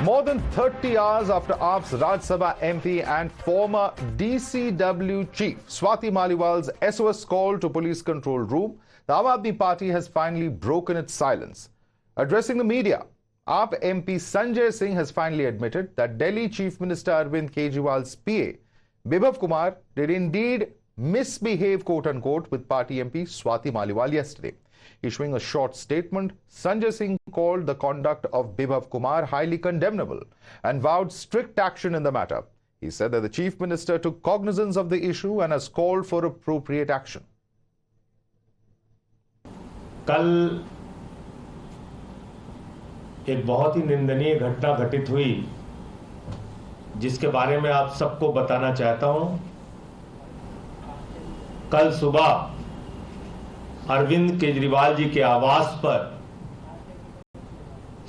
More than 30 hours after AAP's Rajya Sabha MP and former DCW chief Swati Maliwal's SOS call to police control room, the Aam Party has finally broken its silence. Addressing the media, AAP MP Sanjay Singh has finally admitted that Delhi Chief Minister Arvind Kejriwal's PA, Bibhav Kumar, did indeed misbehave, quote-unquote, with party MP Swati Maliwal yesterday. Issuing a short statement, Sanjay Singh called the conduct of Bibhav Kumar highly condemnable and vowed strict action in the matter. He said that the Chief Minister took cognizance of the issue and has called for appropriate action. कल एक बहुत ही निंदनीय घटना घटित हुई जिसके बारे में आप सबको बताना चाहता हूं। कल सुबह अरविंद केजरीवाल जी के आवास पर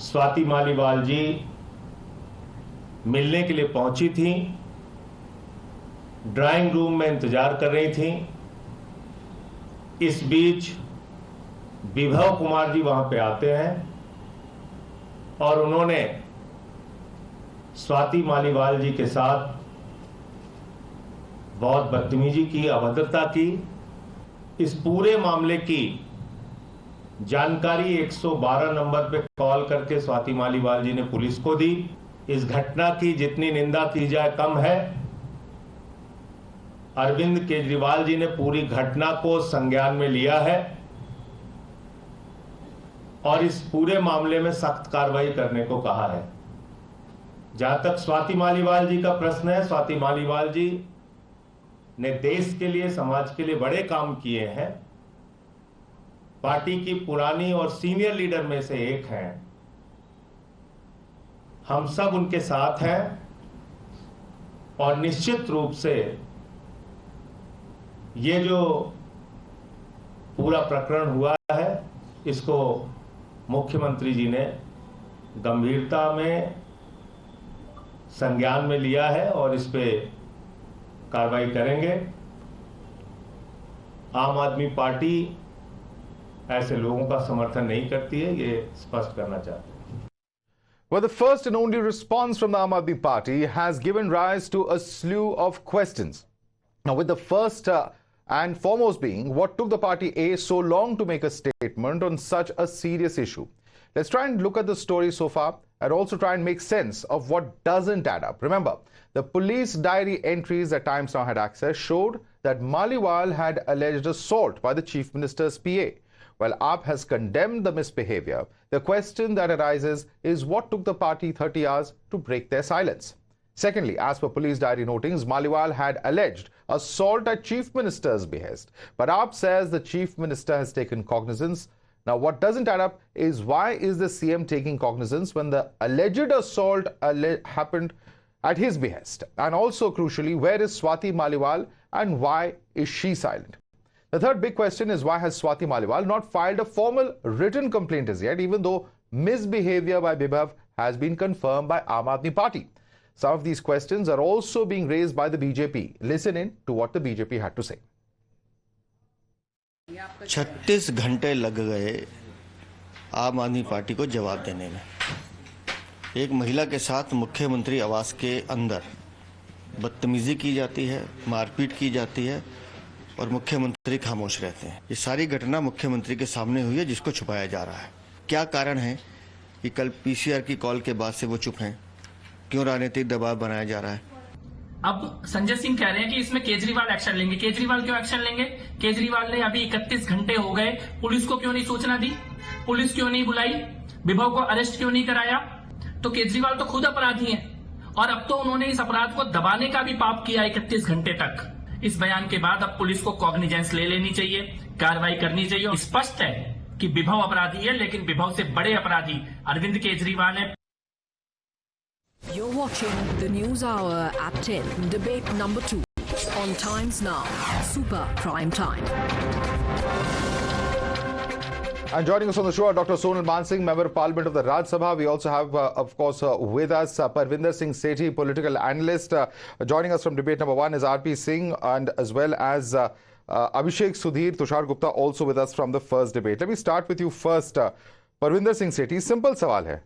स्वाति मालीवाल जी मिलने के लिए पहुंची थी। ड्राइंग रूम में इंतजार कर रही थी। इस बीच विभव कुमार जी वहां पे आते हैं और उन्होंने स्वाति मालीवाल जी के साथ बहुत बदतमीजी की, अभद्रता की। इस पूरे मामले की जानकारी 112 नंबर पे कॉल करके स्वाति मालीवाल जी ने पुलिस को दी। इस घटना की जितनी निंदा की जाए कम है। अरविंद केजरीवाल जी ने पूरी घटना को संज्ञान में लिया है और इस पूरे मामले में सख्त कार्रवाई करने को कहा है। जहां तक स्वाति मालीवाल जी का प्रश्न है, स्वाति मालीवाल जी ने देश के लिए, समाज के लिए बड़े काम किए हैं। पार्टी की पुरानी और सीनियर लीडर में से एक हैं। हम सब उनके साथ हैं और निश्चित रूप से ये जो पूरा प्रकरण हुआ है इसको मुख्यमंत्री जी ने गंभीरता में संज्ञान में लिया है और इस पे कार्रवाई करेंगे। आम आदमी पार्टी ऐसे लोगों का समर्थन नहीं करती है, ये स्पष्ट करना चाहते हैं। Well, the first and only response from the Aam Aadmi Party has given rise to a slew of questions. Now, with the first and foremost being, what took the party A so long to make a statement on such a serious issue? Let's try and look at the story so far and also try and make sense of what doesn't add up. Remember, the police diary entries that Times Now had access showed that Maliwal had alleged assault by the Chief Minister's PA. While AAP has condemned the misbehavior, the question that arises is what took the party 30 hours to break their silence. Secondly, as per police diary notings, Maliwal had alleged assault at Chief Minister's behest. But AAP says the Chief Minister has taken cognizance. Now, what doesn't add up is why is the CM taking cognizance when the alleged assault happened at his behest? And also, crucially, where is Swati Maliwal and why is she silent? The third big question is why has Swati Maliwal not filed a formal written complaint as yet, even though misbehavior by Bibhav has been confirmed by Aam Aadmi Party? Some of these questions are also being raised by the BJP. Listen in to what the BJP had to say. 36 घंटे लग गए आम आदमी party को जवाब देने में। एक महिला के साथ मुख्यमंत्री आवास के अंदर बदतमीजी की जाती है, मारपीट की जाती है और मुख्यमंत्री खामोश रहते हैं। ये सारी घटना मुख्यमंत्री के सामने हुई है जिसको छुपाया जा रहा है। क्या कारण है कि कल पीसीआर की कॉल के बाद से वो चुप हैं? क्यों राजनीतिक दबाव बनाया जा रहा है? अब संजय सिंह कह रहे हैं कि इसमें केजरीवाल एक्शन लेंगे। केजरीवाल क्यों एक्शन लेंगे? केजरीवाल ने अभी 31 घंटे हो गए, पुलिस को क्यों नहीं सूचना दी? पुलिस क्यों नहीं बुलाई? विभव को अरेस्ट क्यों नहीं कराया? तो केजरीवाल तो खुद अपराधी हैं और अब तो उन्होंने इस अपराध को दबाने का भी पाप किया 31 घंटे तक। इस बयान के बाद अब पुलिस को कॉग्निजेंस ले लेनी चाहिए, कार्रवाई करनी चाहिए। स्पष्ट है कि विभव अपराधी है, लेकिन विभव से बड़े अपराधी अरविंद केजरीवाल है। You're watching the News Hour at 10, debate number 2 on Times Now, Super Prime Time. And joining us on the show are Dr. Sonal Mansingh, Member of Parliament of the Rajya Sabha. We also have, of course, with us Parvinder Singh Sethi, political analyst. Joining us from debate number 1 is RP Singh, and as well as Abhishek Sudhir, Tushar Gupta also with us from the first debate. Let me start with you first. Parvinder Singh Sethi, simple सवाल है,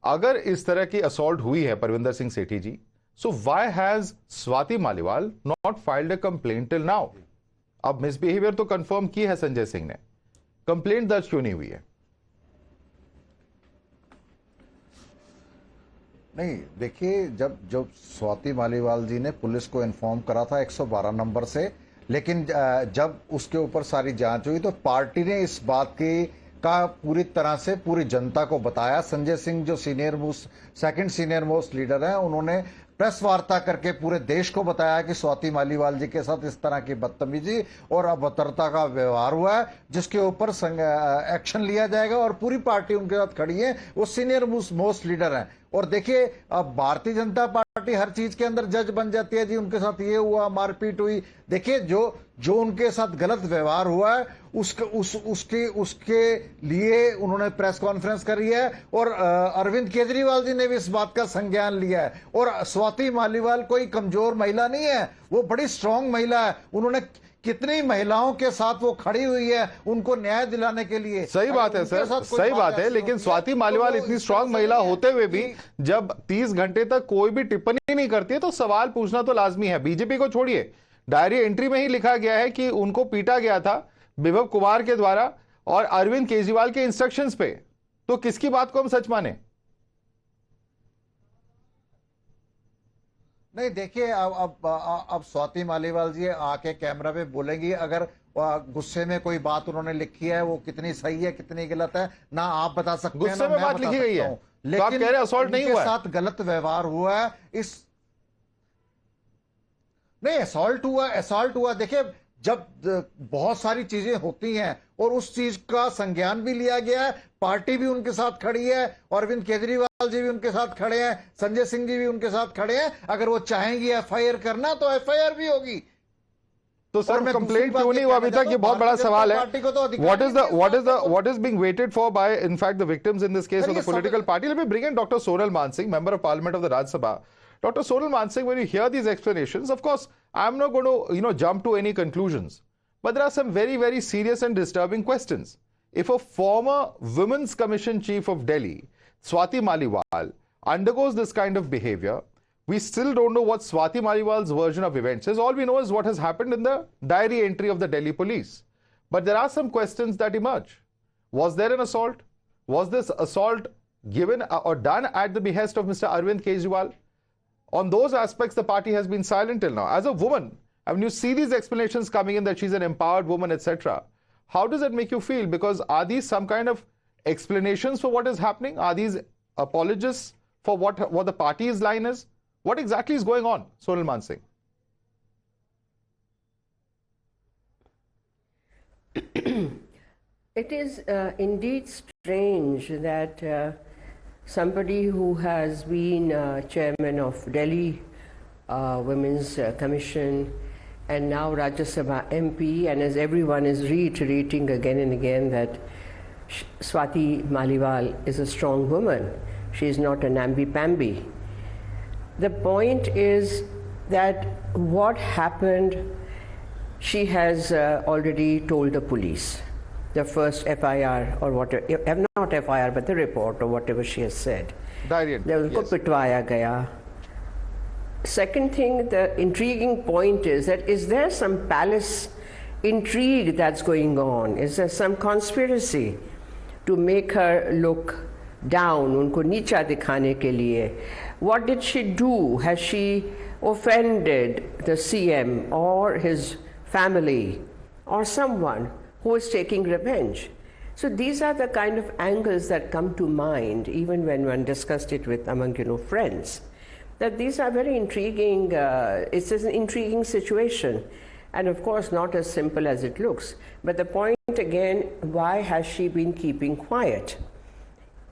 अगर इस तरह की assault हुई है Parvinder Singh Sethi ji, so why has Swati Maliwal not filed a complaint till now? अब misbehaviour तो कंफर्म की है संजय सिंह ने, कंप्लेंट दर्ज क्यों नहीं हुई है? नहीं, देखिए, जब स्वाति मालीवाल जी ने पुलिस को इन्फॉर्म करा था 112 नंबर से, लेकिन जब उसके ऊपर सारी जांच हुई तो पार्टी ने इस बात की का पूरी तरह से पूरी जनता को बताया। संजय सिंह जो सेकंड सीनियर मोस्ट लीडर हैं, उन्होंने प्रेस वार्ता करके पूरे देश को बताया कि स्वाति मालीवाल जी के साथ इस तरह की बदतमीजी और अभद्रता का व्यवहार हुआ है, जिसके ऊपर एक्शन लिया जाएगा और पूरी पार्टी उनके साथ खड़ी है। वो सीनियर मोस्ट लीडर हैं। और देखिए, अब भारतीय जनता पार्टी हर चीज के अंदर जज बन जाती है जी, उनके साथ ये हुआ, मारपीट हुई। देखिए, जो उनके साथ गलत व्यवहार हुआ है उसके लिए उन्होंने प्रेस कॉन्फ्रेंस करी है और अरविंद केजरीवाल जी ने भी इस बात का संज्ञान लिया है। और स्वाति मालीवाल कोई कमजोर महिला नहीं है, वो बड़ी स्ट्रांग महिला है। उन्होंने कितनी महिलाओं के साथ वो खड़ी हुई है उनको न्याय दिलाने के लिए। सही बात है सर, सही बात है, लेकिन स्वाति मालीवाल इतनी स्ट्रांग महिला होते हुए भी जब 30 घंटे तक कोई भी टिप्पणी नहीं करती है तो सवाल पूछना तो लाजमी है। बीजेपी को छोड़िए, डायरी एंट्री में ही लिखा गया है कि उनको पीटा गया था विभव कुमार के द्वारा और अरविंद केजरीवाल के इंस्ट्रक्शंस पे, तो किसकी बात को हम सच माने? नहीं, देखिए, अब स्वाति मालीवाल जी आके कैमरा पे बोलेंगी। अगर गुस्से में कोई बात उन्होंने लिखी है, वो कितनी सही है कितनी गलत है ना आप बता सकते हैं, गुस्से में बात लिखी गई है, लेकिन आप कह रहे असॉल्ट नहीं हुआ है। साथ गलत व्यवहार हुआ है। नहीं, असॉल्ट हुआ। देखिए, जब बहुत सारी चीजें होती हैं और उस चीज का संज्ञान भी लिया गया है, पार्टी भी उनके साथ खड़ी है, अरविंद केजरीवाल जी भी उनके साथ खड़े हैं, संजय सिंह जी भी उनके साथ खड़े हैं। अगर वो चाहेंगी एफआईआर करना तो एफआईआर भी होगी। तो सर कंप्लेंट क्यों नहीं हुआ अभी तक, ये बहुत बड़ा सवाल है। What is being waited for by in fact the victims in this case of the political party? Let me bring in Dr. Sonal Mansingh, member of Parliament of the Rajya Sabha. Dr. Sonal Mansingh, when you hear these explanations, of course, I'm not going to jump to any conclusions, but there are some very, very serious and disturbing questions. If a former Women's Commission Chief of Delhi, Swati Maliwal, undergoes this kind of behavior, we still don't know what Swati Maliwal's version of events is. All we know is what has happened in the diary entry of the Delhi police. But there are some questions that emerge. Was there an assault? Was this assault given or done at the behest of Mr. Arvind Kejriwal? On those aspects, the party has been silent till now. As a woman, when you see these explanations coming in that she's an empowered woman, etc., how does that make you feel? Because are these some kind of explanations for what is happening? Are these apologies for what the party's line is? What exactly is going on, Sonal Mansingh? It is indeed strange that somebody who has been chairman of Delhi Women's Commission and now Rajya Sabha MP, and as everyone is reiterating again and again that Swati Maliwal is a strong woman. She is not a namby-pamby. The point is that what happened, she has already told the police. The first FIR or whatever, not FIR but the report or whatever she has said. उनको पिटवाया गया. Second thing, the intriguing point is that is there some palace intrigue that's going on? Is there some conspiracy to make her look down, उनको नीचा दिखाने के लिए? What did she do? Has she offended the CM or his family or someone who is taking revenge? So these are the kind of angles that come to mind even when one discussed it with among friends, that these are very intriguing, it's an intriguing situation, and of course not as simple as it looks. But the point again, why has she been keeping quiet?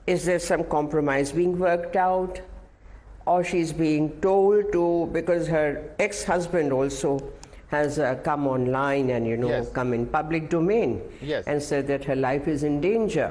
Is there some compromise being worked out? Or she's being told to, because her ex-husband also has come online and come in public domain and said that her life is in danger.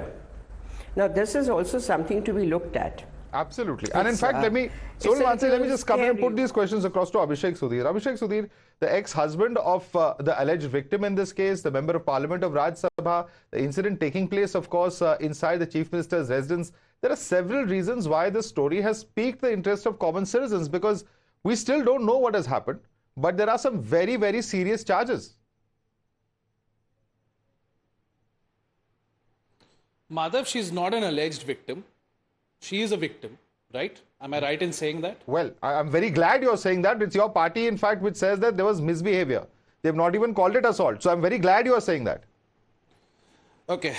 Now this is also something to be looked at. Absolutely. And in fact, let me just come in and put these questions across to Abhishek Sudhir. Abhishek Sudhir, the ex-husband of the alleged victim in this case, the member of parliament of Rajya Sabha, the incident taking place, of course, inside the Chief Minister's residence. There are several reasons why this story has piqued the interest of common citizens, because we still don't know what has happened, but there are some very, very serious charges. Madhav, she's not an alleged victim. She is a victim, right? Am I right in saying that? Well, I'm very glad you're saying that. It's your party, in fact, which says that there was misbehavior. They've not even called it assault. So I'm very glad you're saying that. Okay.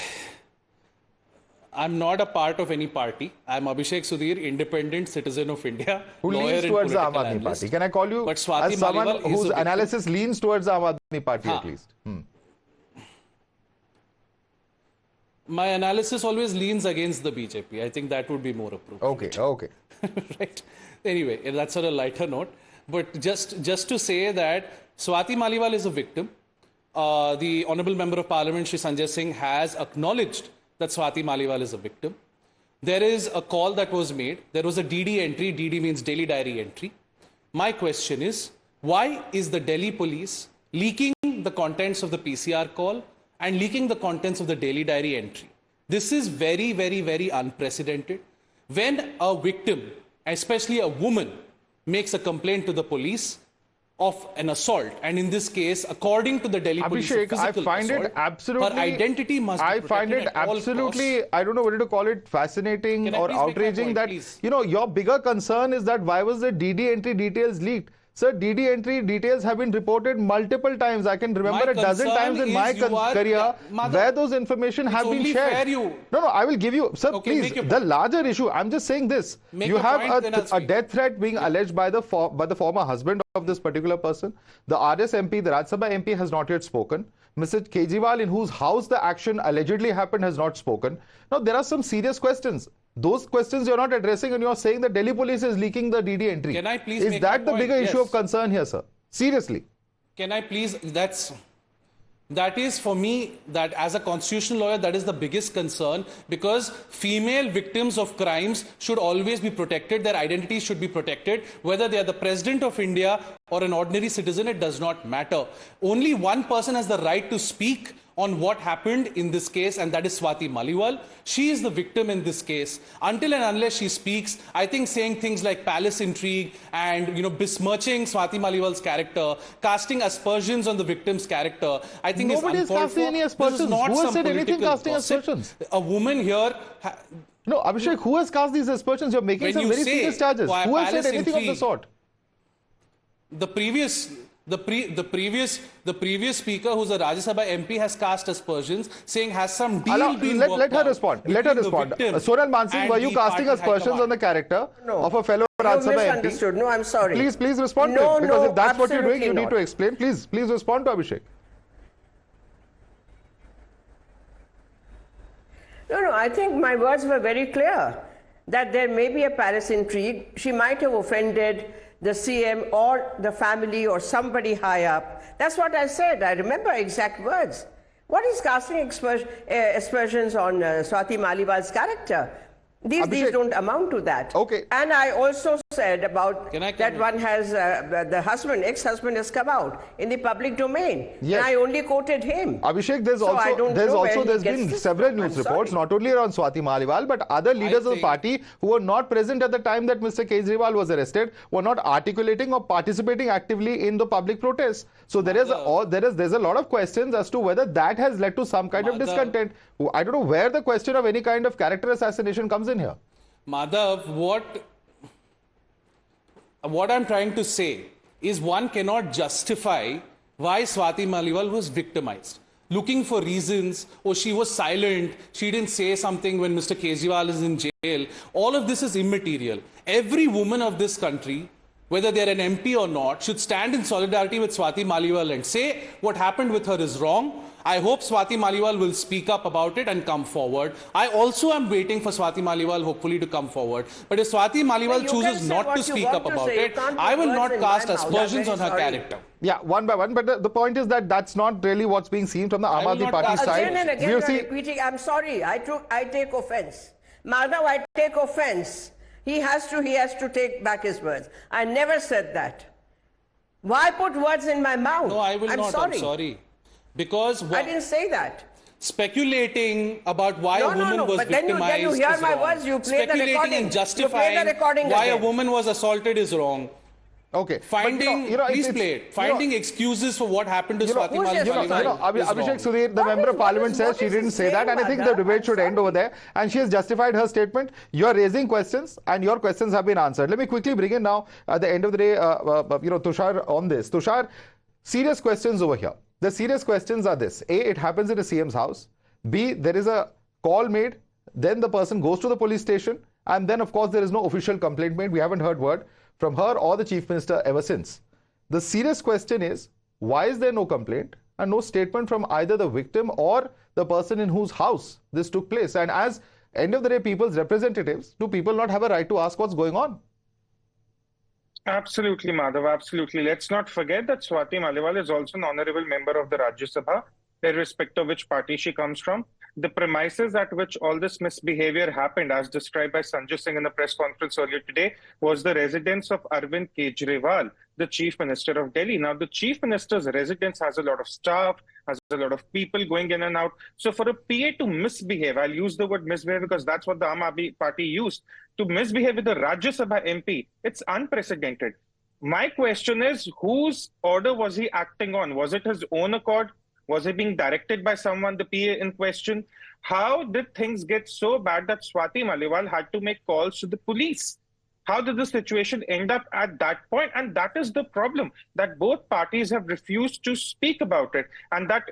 I'm not a part of any party. I'm Abhishek Sudhir, independent citizen of India. Who leans towards the Aam Aadmi Party? Can I call you as someone whose analysis leans towards the Aam Aadmi Party at least? My analysis always leans against the BJP. I think that would be more appropriate. Okay. Right. Anyway, that's on a lighter note. But just to say that Swati Maliwal is a victim. The Honourable Member of Parliament, Shri Sanjay Singh, has acknowledged that Swati Maliwal is a victim. There is a call that was made. There was a DD entry. DD means daily diary entry. My question is, why is the Delhi police leaking the contents of the PCR call and leaking the contents of the daily diary entry? This is very, very, very unprecedented. When a victim, especially a woman, makes a complaint to the police of an assault, and in this case, according to the Delhi police, Abhishek, I find it absolutely, her identity must be protected at all costs. I don't know whether to call it fascinating or outraging that, you know, your bigger concern is that why was the DD entry details leaked? Sir, DD entry details have been reported multiple times. I can remember a dozen times in my career where those information have been shared. No, I will give you, sir, okay, please, the larger issue, I'm just saying this. You have a death threat being alleged by the former husband of this particular person. The RS MP, the Rajya Sabha MP has not yet spoken. Mr. Kejriwal, in whose house the action allegedly happened, has not spoken. Now, there are some serious questions. Those questions you're not addressing, and you're saying that Delhi police is leaking the DD entry. Can I please Is that the bigger issue of concern here, sir? Seriously. Can I please, that is for me, that as a constitutional lawyer, that is the biggest concern, because female victims of crimes should always be protected. Their identities should be protected. Whether they are the President of India or an ordinary citizen, it does not matter. Only one person has the right to speak on what happened in this case, and that is Swati Maliwal. She is the victim in this case. Until and unless she speaks, I think saying things like palace intrigue and, you know, besmirching Swati Maliwal's character, casting aspersions on the victim's character, I think nobody is casting any aspersions. Who has said anything casting aspersions? A woman here... No, Abhishek, who has cast these aspersions? You're making some very serious charges. Who has said anything of the sort? The previous speaker, who's a Rajya Sabha MP, has cast aspersions, saying has some deal been worked out. Let her respond. Sonal Mansingh, were you casting aspersions on the character of a fellow Rajya Sabha MP? Misunderstood. No, I'm sorry. Please respond to it, because if that's what you're doing, you need to explain. Please respond to Abhishek. No, I think my words were very clear, that there may be a palace intrigue. She might have offended the CM or the family or somebody high up. That's what I said. I remember exact words. What is casting aspersions on Swati Maliwal's character? These don't amount to that. Okay. And I also said about that one has, the husband, ex-husband has come out in the public domain. Yes. And I only quoted him. Abhishek, there's been several news reports, not only around Swati Maliwal, but other leaders of the party who were not present at the time that Mr. Kejriwal was arrested, were not articulating or participating actively in the public protests. So there's a lot of questions as to whether that has led to some kind of discontent. I don't know where the question of any kind of character assassination comes in here. Madhav, what I'm trying to say is one cannot justify why Swati Maliwal was victimized. Looking for reasons, or she was silent, she didn't say something when Mr. Kejriwal is in jail. All of this is immaterial. Every woman of this country, whether they're an MP or not, should stand in solidarity with Swati Maliwal and say what happened with her is wrong. I hope Swati Maliwal will speak up about it and come forward. I also am waiting for Swati Maliwal hopefully to come forward. But if Swati Maliwal chooses not to speak up about it, I will not cast aspersions on her character. Yeah, one by one. But the point is that that's not really what's being seen from the Aam Aadmi Party side. Again and again, you're repeating. I'm sorry. I take offense. Madhav, I take offense He has to take back his words. I never said that. Why put words in my mouth? No, I will not. Sorry. I'm sorry. Because I didn't say that. Speculating about why a woman was but victimized then you hear is my wrong. words, you play the recording. Speculating and justifying why a woman was assaulted is wrong. Okay. Finding, please play it. Finding excuses for what happened to Swati Maliwal. Abhishek Sudhir, the member of parliament says she didn't say that, and I think the debate should end over there. And she has justified her statement. You are raising questions, and your questions have been answered. Let me quickly bring in now, at the end of the day, Tushar on this. Tushar, serious questions over here. The serious questions are this. A, it happens in a CM's house. B, there is a call made. Then the person goes to the police station. And then, of course, there is no official complaint made. We haven't heard word from her or the Chief Minister ever since. The serious question is, why is there no complaint and no statement from either the victim or the person in whose house this took place? And as end of the day, people's representatives, do people not have a right to ask what's going on? Absolutely, Madhav, absolutely. Let's not forget that Swati Maliwal is also an honorable member of the Rajya Sabha, irrespective of which party she comes from. The premises at which all this misbehavior happened, as described by Sanjay Singh in the press conference earlier today, was the residence of Arvind Kejriwal, the Chief Minister of Delhi. Now, the Chief Minister's residence has a lot of staff, has a lot of people going in and out. So for a PA to misbehave, I'll use the word misbehave because that's what the Aam Aadmi Party used, to misbehave with the Rajya Sabha MP, it's unprecedented. My question is, whose order was he acting on? Was it his own accord? Was he being directed by someone, the PA in question? How did things get so bad that Swati Maliwal had to make calls to the police? How did the situation end up at that point? And that is the problem, that both parties have refused to speak about it. And that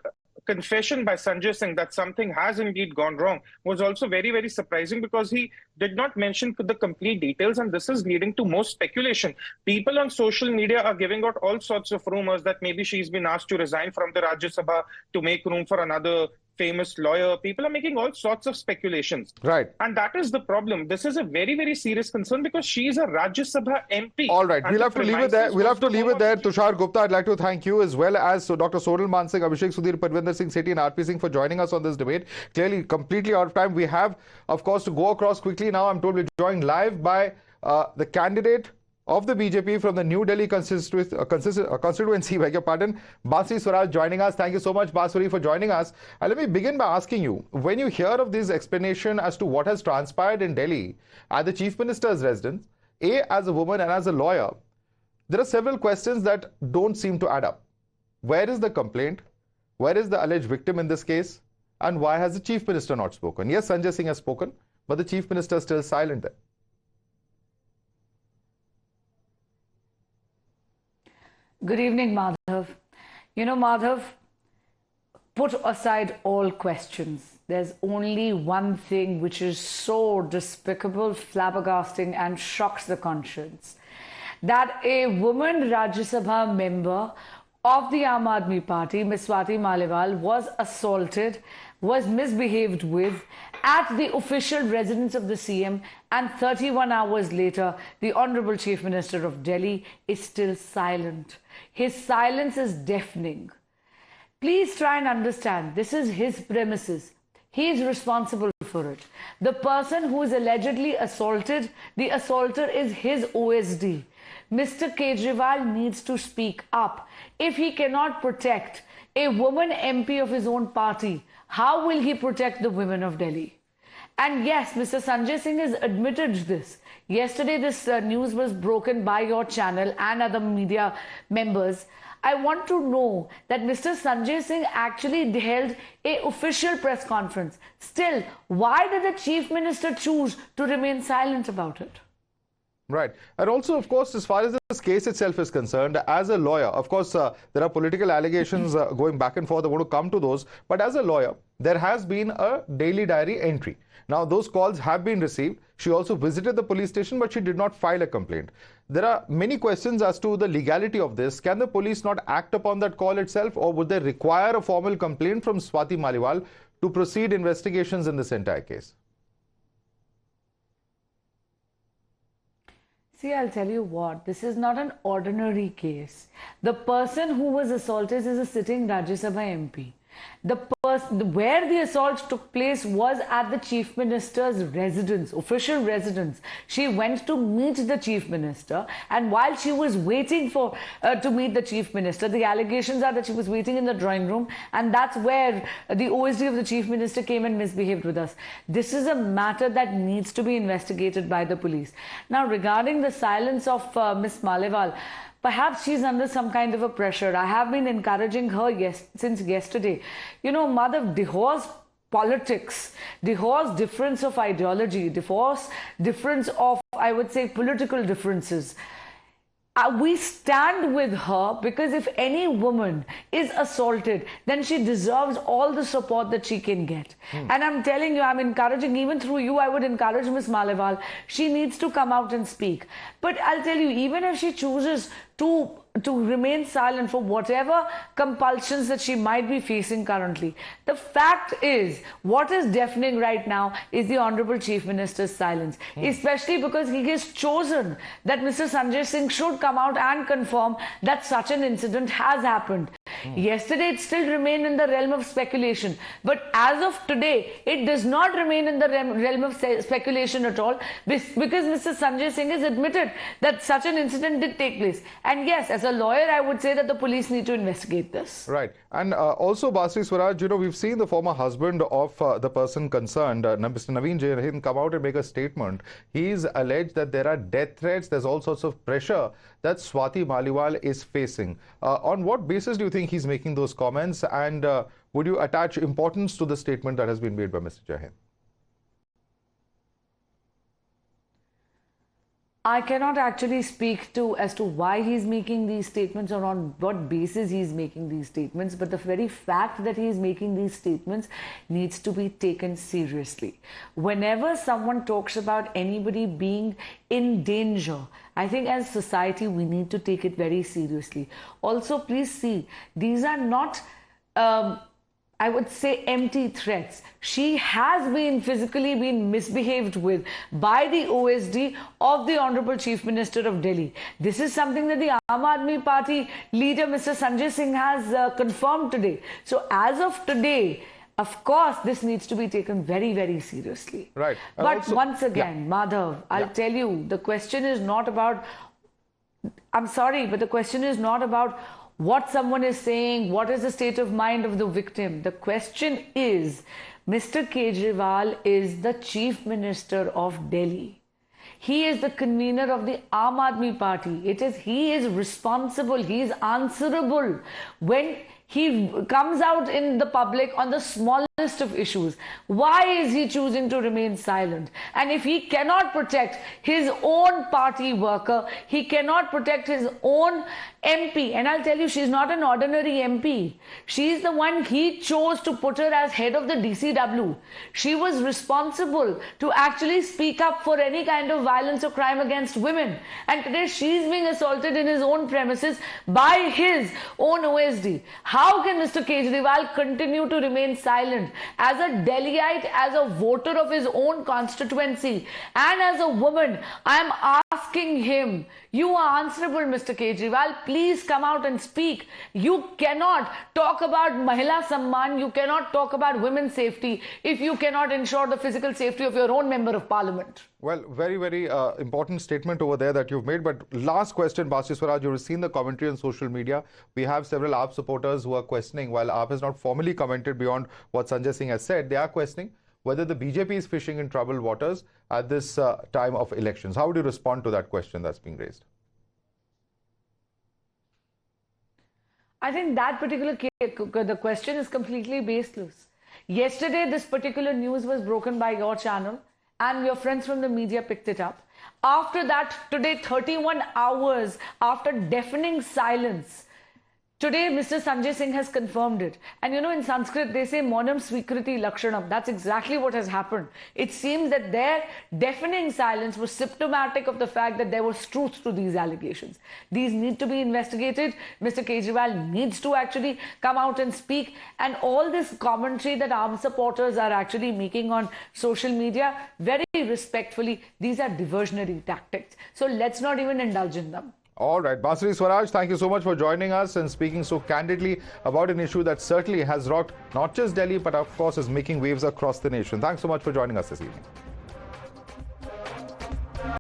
confession by Sanjay Singh that something has indeed gone wrong was also very, very surprising because he did not mention the complete details, and this is leading to more speculation. People on social media are giving out all sorts of rumors that maybe she's been asked to resign from the Rajya Sabha to make room for another famous lawyer. People are making all sorts of speculations. Right. And that is the problem. This is a very, very serious concern because she is a Rajya Sabha MP. All right. We'll have to leave it there. We'll have to leave it there. Tushar Gupta, I'd like to thank you as well as Dr. Sonal Mansingh, Abhishek Sudhir, Parvinder Singh Sethi and RP Singh for joining us on this debate. Clearly, completely out of time. We have, of course, to go across quickly now. I'm told we're joined live by the candidate of the BJP from the New Delhi constituency, beg your pardon, Basri Swaraj joining us. Thank you so much, Basri, for joining us. Let me begin by asking you, when you hear of this explanation as to what has transpired in Delhi at the Chief Minister's residence, A, as a woman and as a lawyer, there are several questions that don't seem to add up. Where is the complaint? Where is the alleged victim in this case? And why has the Chief Minister not spoken? Yes, Sanjay Singh has spoken, but the Chief Minister is still silent there. Good evening, Madhav. You know, Madhav, put aside all questions. There's only one thing which is so despicable, flabbergasting, and shocks the conscience. That a woman Rajya Sabha member of the Aam Aadmi Party, Ms. Swati Maliwal, was assaulted, was misbehaved with at the official residence of the CM, and 31 hours later, the Honorable Chief Minister of Delhi is still silent. His silence is deafening. Please try and understand, this is his premises. He is responsible for it. The person who is allegedly assaulted, the assaulter is his OSD. Mr. Kejriwal needs to speak up. If he cannot protect a woman MP of his own party, how will he protect the women of Delhi? And yes, Mr. Sanjay Singh has admitted this. Yesterday, this news was broken by your channel and other media members. I want to know that Mr. Sanjay Singh actually held an official press conference. Still, why did the Chief Minister choose to remain silent about it? Right. And also, of course, as far as this case itself is concerned, as a lawyer, of course, there are political allegations going back and forth. I want to come to those. But as a lawyer, there has been a daily diary entry. Now, those calls have been received. She also visited the police station, but she did not file a complaint. There are many questions as to the legality of this. Can the police not act upon that call itself, or would they require a formal complaint from Swati Maliwal to proceed investigations in this entire case? See, I'll tell you what, this is not an ordinary case. The person who was assaulted is a sitting Rajya Sabha MP. Where the assault took place was at the Chief Minister's residence, official residence. She went to meet the Chief Minister, and while she was waiting to meet the Chief Minister, the allegations are that she was waiting in the drawing room, and that's where the OSD of the Chief Minister came and misbehaved with us. This is a matter that needs to be investigated by the police. Now, regarding the silence of Ms. Maliwal, perhaps she's under some kind of a pressure. I have been encouraging her since yesterday. You know, Madhav, divorce politics, divorce difference of ideology, divorce difference of, I would say, political differences. We stand with her because if any woman is assaulted, then she deserves all the support that she can get. And I'm telling you, I'm encouraging, even through you, I would encourage Ms. Maliwal. She needs to come out and speak. But I'll tell you, even if she chooses to remain silent for whatever compulsions that she might be facing currently, the fact is, what is deafening right now is the Honorable Chief Minister's silence, especially because he has chosen that Mr. Sanjay Singh should come out and confirm that such an incident has happened. Yesterday, it still remained in the realm of speculation. But as of today, it does not remain in the realm of speculation at all, because Mr. Sanjay Singh has admitted that such an incident did take place. And yes, as a lawyer, I would say that the police need to investigate this. Right. And also, Basri Swaraj, you know, we've seen the former husband of the person concerned, Mr. Naveen Jain, come out and make a statement. He's alleged that there are death threats. There's all sorts of pressure that Swati Maliwal is facing. On what basis do you think he's making those comments? And would you attach importance to the statement that has been made by Mr. Jain? I cannot actually speak as to why he's making these statements or on what basis he's making these statements, but the very fact that he's making these statements needs to be taken seriously. Whenever someone talks about anybody being in danger, I think as society we need to take it very seriously. Also, please see, these are not I would say empty threats. She has been physically misbehaved with by the OSD of the Honorable Chief Minister of Delhi. This is something that the Aam Aadmi Party leader Mr. Sanjay Singh has confirmed today. So as of today, of course, this needs to be taken very, very seriously. Right. But also, once again, Madhav, I'll tell you, the question is not about, I'm sorry, but the question is not about what someone is saying, what is the state of mind of the victim. The question is, Mr. Kejriwal is the Chief Minister of Delhi. He is the convener of the Aam Aadmi Party. He is responsible, he is answerable when he comes out in the public on the smallest of issues. Why is he choosing to remain silent? And if he cannot protect his own party worker, he cannot protect his own MP. And I'll tell you, she's not an ordinary MP. She's the one he chose to put her as head of the DCW. She was responsible to actually speak up for any kind of violence or crime against women. And today she's being assaulted in his own premises by his own OSD. How can Mr. Kejriwal continue to remain silent as a Delhiite, as a voter of his own constituency, and as a woman? I am asking him, you are answerable, Mr. Kejriwal. Please come out and speak. You cannot talk about Mahila Samman, you cannot talk about women's safety if you cannot ensure the physical safety of your own member of parliament. Well, very, very important statement over there that you've made. But last question, Basri Swaraj, you've seen the commentary on social media. We have several AAP supporters who are questioning, while AAP has not formally commented beyond what Sanjay Singh has said, they are questioning whether the BJP is fishing in troubled waters at this time of elections. How would you respond to that question that's being raised? I think that particular case, the question is completely baseless. Yesterday, this particular news was broken by your channel, and your friends from the media picked it up. After that, today, 31 hours after deafening silence, today Mr. Sanjay Singh has confirmed it. And you know, in Sanskrit, they say, Monam Swikriti Lakshanam. That's exactly what has happened. It seems that their deafening silence was symptomatic of the fact that there was truth to these allegations. These need to be investigated. Mr. Kejriwal needs to actually come out and speak. And all this commentary that AAP supporters are actually making on social media, very respectfully, these are diversionary tactics. So let's not even indulge in them. All right, Basri Swaraj, thank you so much for joining us and speaking so candidly about an issue that certainly has rocked not just Delhi, but of course is making waves across the nation. Thanks so much for joining us this evening.